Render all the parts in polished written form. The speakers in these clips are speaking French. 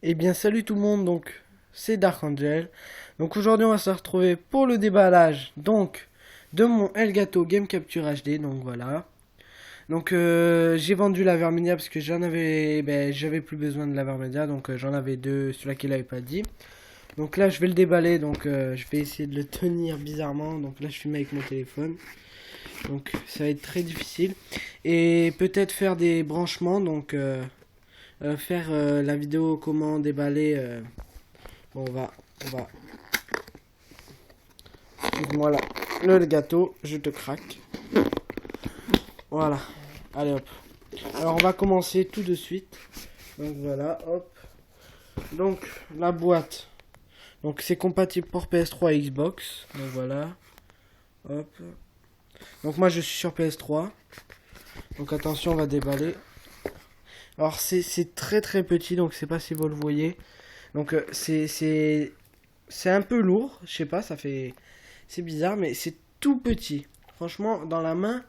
Eh bien salut tout le monde, donc c'est Dark Angel. Donc aujourd'hui on va se retrouver pour le déballage donc de mon Elgato Game Capture HD, donc voilà. Donc j'ai vendu la Vermedia parce que j'avais plus besoin de la Vermedia, donc j'en avais deux, celui-là qui l'avait pas dit. Donc là je vais le déballer, donc je vais essayer de le tenir bizarrement, donc là je filme avec mon téléphone. Donc ça va être très difficile. Et peut-être faire des branchements, donc faire la vidéo comment déballer. Bon, on va. Excuse-moi là, le gâteau, je te craque. Voilà, allez hop. Alors on va commencer tout de suite. Donc voilà, hop. Donc la boîte. Donc c'est compatible pour PS3 et Xbox. Donc voilà, hop. Donc moi je suis sur PS3. Donc attention, on va déballer. Alors c'est très très petit, donc c'est pas si vous le voyez. Donc c'est un peu lourd, je sais pas, ça fait c'est bizarre, mais c'est tout petit. Franchement, dans la main,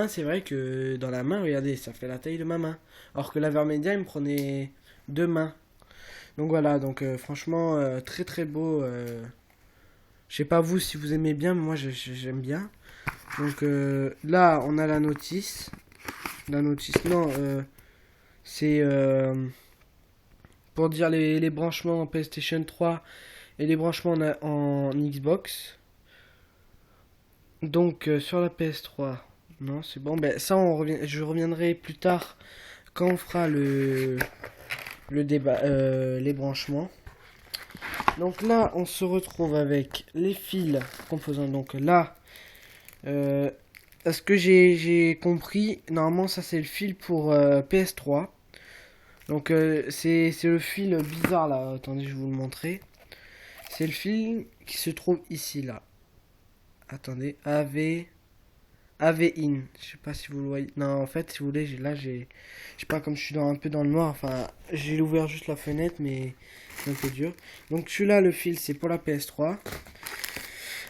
c'est vrai que dans la main, regardez, ça fait la taille de ma main. Alors que la Vermedia, il me prenait deux mains. Donc voilà, donc franchement, très très beau. Je sais pas vous si vous aimez bien, mais moi j'aime bien. Donc là, on a la notice. La notice, non, c'est pour dire les branchements en PlayStation 3 et les branchements en Xbox. Donc sur la PS3, non, c'est bon. Ben ça, je reviendrai plus tard quand on fera le débat, les branchements. Donc là, on se retrouve avec les fils composants. Donc là, à ce que j'ai compris, normalement ça c'est le fil pour PS3. Donc c'est le fil bizarre là. Attendez, je vais vous le montrer. C'est le fil qui se trouve ici là. Attendez, AV in. Je sais pas si vous le voyez. Non, en fait, si vous voulez, je sais pas, comme je suis un peu dans le noir, enfin, j'ai ouvert juste la fenêtre, mais c'est un peu dur. Donc celui-là, le fil, c'est pour la PS3.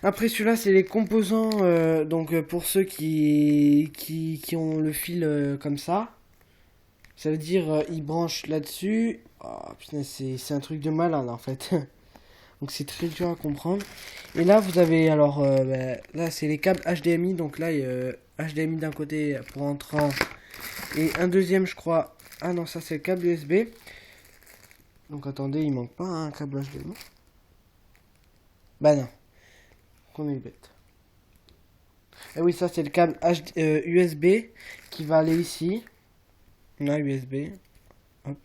Après, celui-là, c'est les composants, donc pour ceux qui ont le fil comme ça. Ça veut dire, ils branchent là-dessus. Oh, putain, c'est un truc de malade, en fait. Donc c'est très dur à comprendre. Et là vous avez alors là c'est les câbles HDMI. Donc là HDMI d'un côté pour entrant et un deuxième je crois. Ah non, ça c'est le câble USB. Donc attendez, il manque pas un câble HDMI. Bah non, qu'on est bête. Et oui, ça c'est le câble USB qui va aller ici. Là USB. Hop.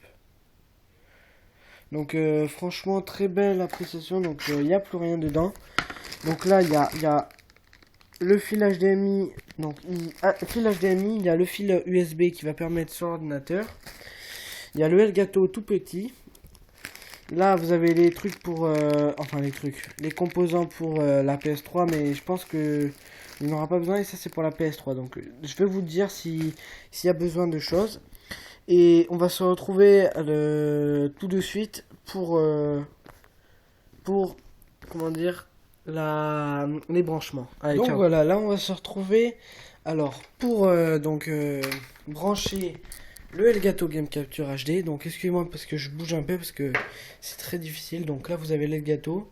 Donc franchement très belle appréciation. Donc il n'y a plus rien dedans. Donc là il y a le fil HDMI, donc fil HDMI, il y a le fil USB qui va permettre sur l'ordinateur. Il y a le Elgato tout petit. Là, vous avez les trucs pour, enfin les composants pour la PS3, mais je pense que il n'y en aura pas besoin et ça c'est pour la PS3. Donc, je vais vous dire s'il y a besoin de choses et on va se retrouver tout de suite pour comment dire, les branchements. Allez, donc ciao. Voilà, là on va se retrouver. Alors, pour brancher le Elgato Game Capture HD, donc excusez-moi parce que je bouge un peu parce que c'est très difficile. Donc là vous avez l'Elgato.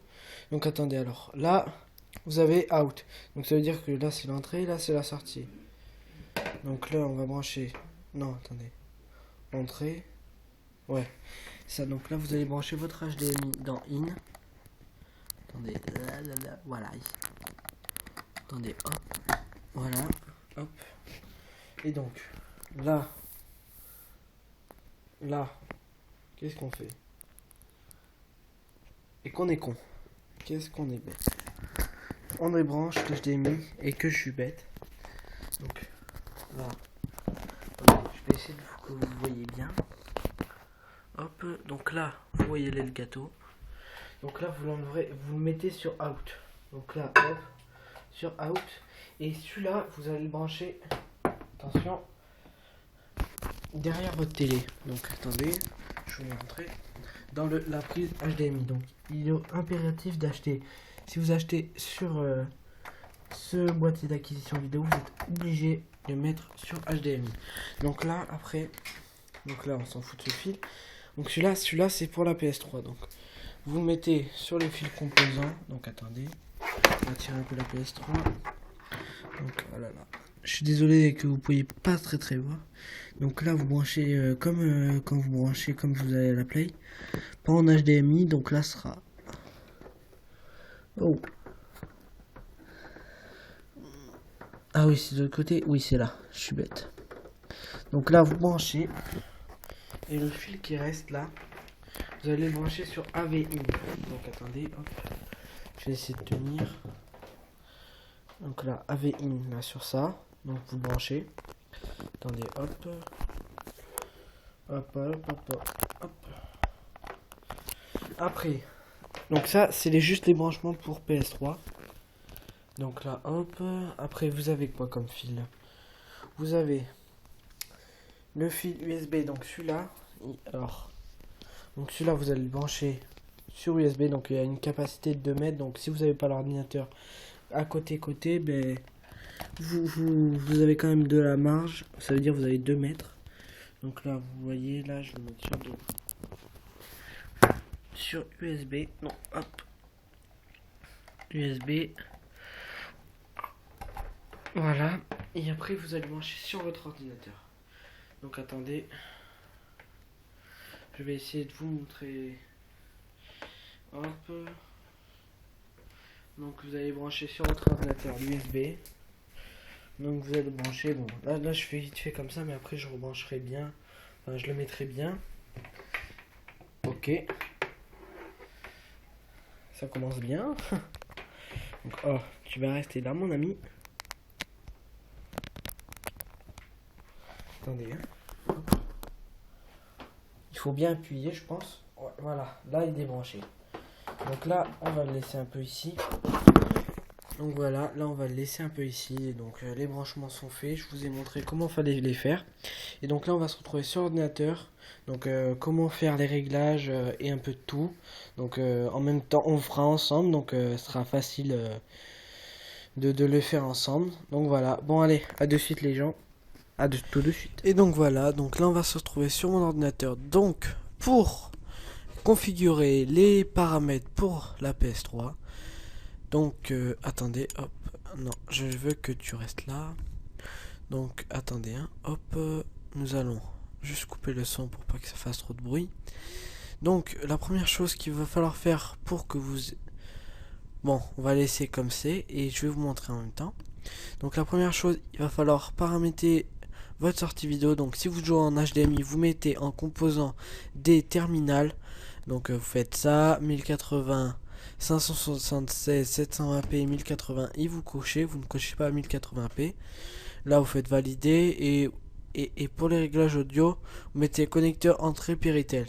Donc attendez, alors là vous avez out. Donc ça veut dire que là c'est l'entrée, là c'est la sortie. Donc là on va brancher. Non, attendez. Entrée. Ouais. Ça, donc là vous allez brancher votre HDMI dans in. Attendez, voilà. Attendez, hop, voilà, hop. Et donc, là, qu'est-ce qu'on fait? Et qu'on est con. Qu'est-ce qu'on est bête? On débranche que je l'ai mis et que je suis bête. Donc, là, attendez, je vais essayer de que vous voyez bien. Hop, donc là, vous voyez le gâteau. Donc là, vous l'enleverez, vous le mettez sur out. Donc là, hop, sur out. Et celui-là, vous allez le brancher, attention, derrière votre télé. Donc attendez, je vais vous montrer. Dans la prise HDMI. Donc il est impératif d'acheter. Si vous achetez sur ce boîtier d'acquisition vidéo, vous êtes obligé de mettre sur HDMI. Donc là, après, donc là, on s'en fout de ce fil. Donc celui-là c'est pour la PS3. Donc vous le mettez sur le fil composant. Donc attendez, on va tirer un peu la PS3. Donc voilà là. Je suis désolé que vous ne pourriez pas très voir. Donc là vous branchez comme quand vous branchez comme vous avez la Play. Pas en HDMI. Donc là ce sera. Oh. Ah oui c'est de l'autre côté. Oui c'est là. Je suis bête. Donc là vous branchez. Et le fil qui reste là, vous allez le brancher sur AV in. Donc attendez, hop. Je vais essayer de tenir. Donc là, AV in là sur ça. Donc vous branchez. Attendez, hop. Hop, hop, hop, hop, hop. Après, donc ça, c'est juste les branchements pour PS3. Donc là, hop. Après, vous avez quoi comme fil? Vous avez le fil USB, donc celui-là. Alors, donc celui-là, vous allez le brancher sur USB. Donc il y a une capacité de 2 mètres. Donc si vous n'avez pas l'ordinateur à côté, ben, vous avez quand même de la marge. Ça veut dire que vous avez 2 mètres. Donc là, vous voyez, là, je vais le mettre sur USB. Non, hop. USB. Voilà. Et après, vous allez brancher sur votre ordinateur. Donc attendez. Je vais essayer de vous montrer. Hop. Donc vous allez brancher sur votre ordinateur l'USB. Donc vous allez le brancher. Bon, là je fais vite fait comme ça, mais après je rebrancherai bien. Enfin, je le mettrai bien. Ok. Ça commence bien. Donc, oh, tu vas rester là, mon ami. Attendez. Il faut bien appuyer, je pense. Ouais, voilà, là il est débranché. Donc là, on va le laisser un peu ici. Donc voilà, là on va le laisser un peu ici. Et donc les branchements sont faits. Je vous ai montré comment fallait les faire. Et donc là, on va se retrouver sur l'ordinateur. Donc comment faire les réglages et un peu de tout. Donc en même temps, on le fera ensemble. Donc ce sera facile de le faire ensemble. Donc voilà. Bon allez, à de suite les gens. Tout de suite. Et donc voilà, donc là on va se retrouver sur mon ordinateur. Donc pour configurer les paramètres pour la PS3. Donc attendez, hop. Non, je veux que tu restes là. Donc attendez, hein, hop. Nous allons juste couper le son pour pas que ça fasse trop de bruit. Donc la première chose qu'il va falloir faire pour que vous... Bon, on va laisser comme c'est et je vais vous montrer en même temps. Donc la première chose, il va falloir paramétrer votre sortie vidéo. Donc si vous jouez en HDMI, vous mettez en composant des terminales. Donc vous faites ça, 1080, 576, 720p, 1080i, vous cochez, vous ne cochez pas 1080p. Là vous faites valider et pour les réglages audio, vous mettez connecteur entrée Péritel.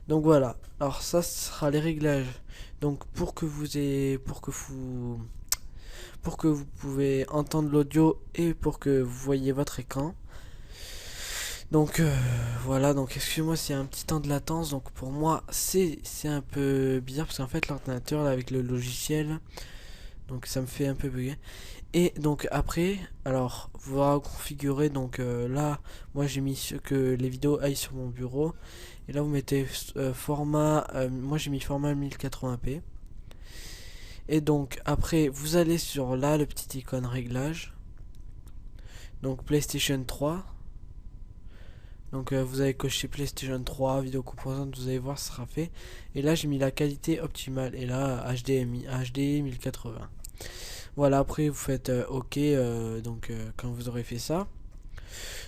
Donc voilà, alors ça sera les réglages. Donc pour que vous pouvez entendre l'audio et pour que vous voyez votre écran. Donc voilà, donc excusez-moi s'il y a un petit temps de latence. Donc pour moi c'est un peu bizarre parce qu'en fait l'ordinateur avec le logiciel, donc ça me fait un peu bugger. Et donc après, alors vous va configurer. Donc là moi j'ai mis que les vidéos aillent sur mon bureau. Et là vous mettez format, moi j'ai mis format 1080p. Et donc après vous allez sur là le petit icône réglage. Donc PlayStation 3. Donc vous avez coché PlayStation 3, vidéo composante, vous allez voir, ce sera fait. Et là j'ai mis la qualité optimale. Et là HDMI, HD 1080. Voilà, après vous faites OK donc quand vous aurez fait ça.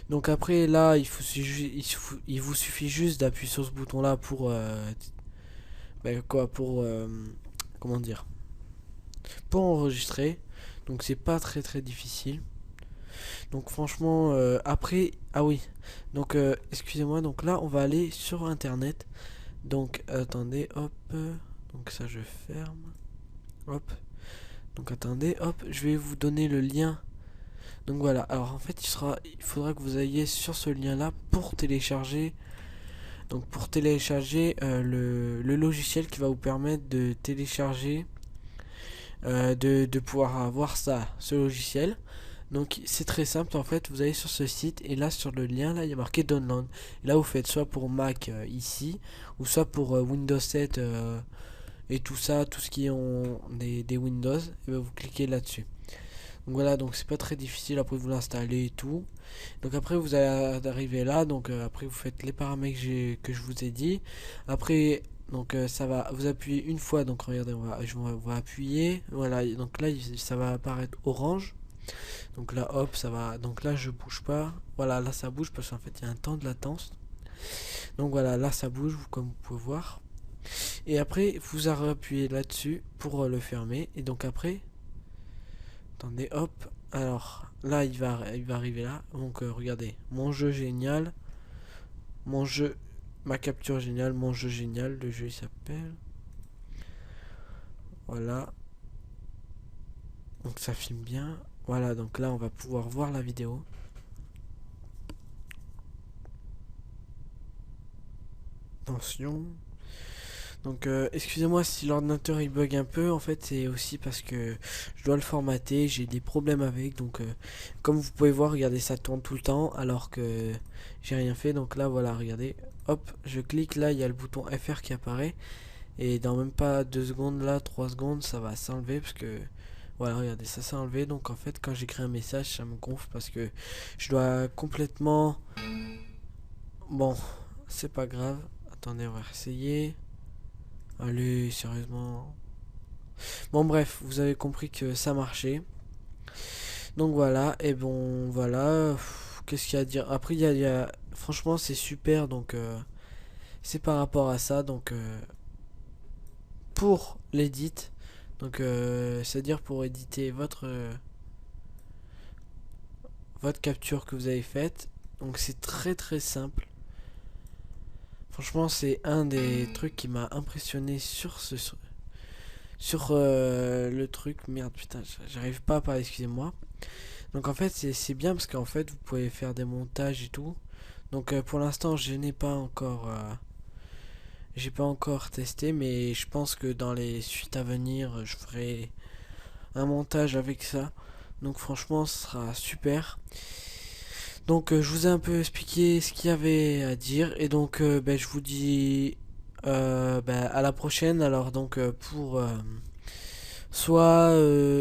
Donc après là il vous suffit juste d'appuyer sur ce bouton là pour comment dire, pour enregistrer. Donc c'est pas très difficile. Donc franchement après, ah oui, donc excusez-moi, donc là on va aller sur internet. Donc attendez, hop, donc ça je ferme, hop, donc attendez, hop, je vais vous donner le lien. Donc voilà, alors en fait il faudra que vous ayez sur ce lien là pour télécharger. Donc pour télécharger le logiciel qui va vous permettre de télécharger, de pouvoir avoir ce logiciel. Donc c'est très simple en fait, vous allez sur ce site et là sur le lien là il y a marqué download. Et là vous faites soit pour Mac ici ou soit pour Windows 7 et tout ça, tout ce qui ont des Windows, et ben vous cliquez là-dessus. Donc voilà, donc c'est pas très difficile, après vous l'installez et tout. Donc après vous allez arriver là, donc après vous faites les paramètres que je vous ai dit. Après donc ça va, vous appuyez une fois, donc regardez, on va appuyer, voilà, donc là ça va apparaître orange. Donc là hop, ça va, donc là je bouge pas, voilà, là ça bouge parce qu'en fait il y a un temps de latence. Donc voilà, là ça bouge comme vous pouvez voir. Et après vous appuyez là-dessus pour le fermer. Et donc après, attendez, hop, alors là il va arriver là. Donc regardez, mon jeu génial, mon jeu, ma capture géniale, mon jeu génial, le jeu il s'appelle, voilà, donc ça filme bien. Voilà, donc là on va pouvoir voir la vidéo. Attention. Donc excusez-moi si l'ordinateur il bug un peu, en fait c'est aussi parce que je dois le formater, j'ai des problèmes avec, donc comme vous pouvez voir, regardez, ça tourne tout le temps alors que j'ai rien fait. Donc là voilà, regardez, hop, je clique, là il y a le bouton FR qui apparaît et dans même pas 2 secondes, là 3 secondes, ça va s'enlever parce que voilà, regardez, ça s'est enlevé. Donc en fait quand j'écris un message ça me gonfle parce que je dois complètement, bon c'est pas grave, attendez, on va essayer. Allez, sérieusement. Bon, bref, vous avez compris que ça marchait. Donc voilà, et bon, voilà. Qu'est-ce qu'il y a à dire? Après, franchement, c'est super. Donc, c'est par rapport à ça. Donc, pour l'édit, donc, c'est-à-dire pour éditer votre capture que vous avez faite. Donc, c'est très très simple. Franchement, c'est un des trucs qui m'a impressionné sur le truc. Merde, putain, j'arrive pas à parler, excusez-moi. Donc en fait c'est bien parce qu'en fait vous pouvez faire des montages et tout. Donc pour l'instant j'ai pas encore testé, mais je pense que dans les suites à venir je ferai un montage avec ça. Donc franchement ce sera super. Donc je vous ai un peu expliqué ce qu'il y avait à dire et donc ben, je vous dis ben, à la prochaine. Alors donc pour soit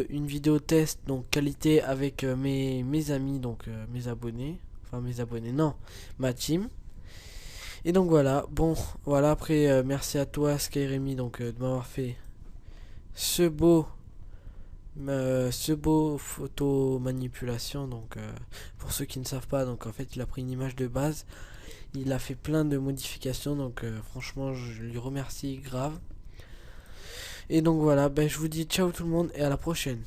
une vidéo test donc qualité avec mes amis, donc mes abonnés, enfin mes abonnés, non, ma team. Et donc voilà, bon, voilà, après merci à toi Skyremy donc de m'avoir fait ce beau photo manipulation. Donc pour ceux qui ne savent pas, donc en fait il a pris une image de base, il a fait plein de modifications, donc franchement je lui remercie grave. Et donc voilà, ben, je vous dis ciao tout le monde et à la prochaine.